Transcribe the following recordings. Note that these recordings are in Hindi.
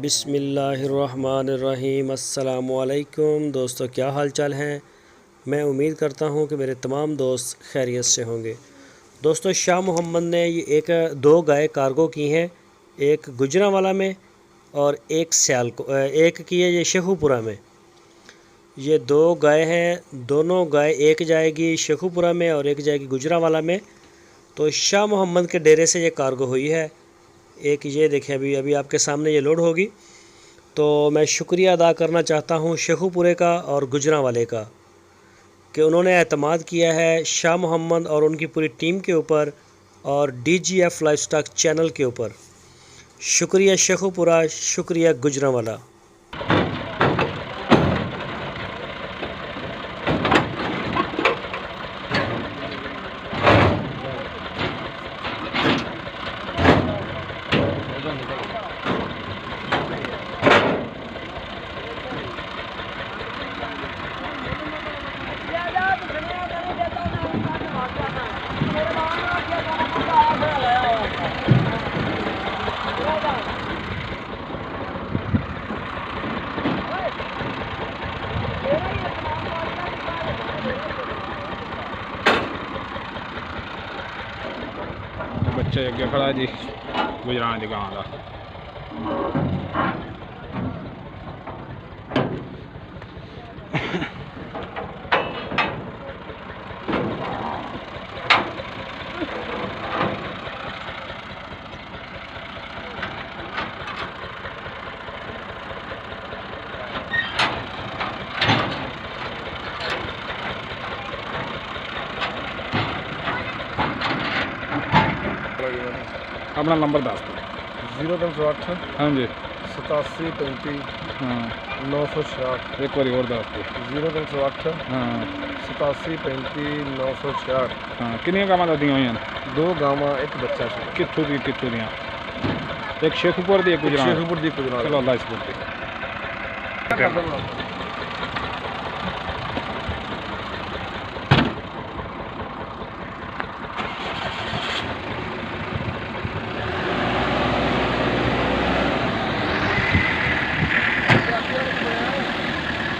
बिस्मिल्लाहिर्रहमानिर्रहीम। अस्सलामुअलैकुम दोस्तों, क्या हाल चाल हैं। मैं उम्मीद करता हूं कि मेरे तमाम दोस्त खैरियत से होंगे। दोस्तों, शाह मोहम्मद ने ये दो गाय कार्गो की हैं, एक गुजरांवाला में और एक की है ये शेखुपुरा में। ये दो गाय हैं, दोनों गाय एक जाएगी शेखुपुरा में और एक जाएगी गुजरांवाला में। तो शाह मोहम्मद के डेरे से ये कार्गो हुई है। एक ये देखें, अभी आपके सामने ये लोड होगी। तो मैं शुक्रिया अदा करना चाहता हूँ शेखुपुरे का और गुजरांवाले का कि उन्होंने एतमाद किया है शाह मोहम्मद और उनकी पूरी टीम के ऊपर और DGF लाइफस्टॉक चैनल के ऊपर। शुक्रिया शेखुपुरा, शुक्रिया गुजरांवाला। बच्चा अगे खड़ा जी गुजरान की गां का। अपना नंबर दस दो। 0308 हाँ जी 87 35 हाँ 966। एक बार और दस दो। 0308 हाँ 87 35 966। हाँ कितनी गावां दियां हुई हैं? दो गावां एक बच्चा से। कित्थों दियां? एक शेखुपुर दी, एक गुजरात। शेखुपुर दी गुजरात। चलो अल्लाह इसको दे।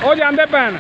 ओ जांदे पैन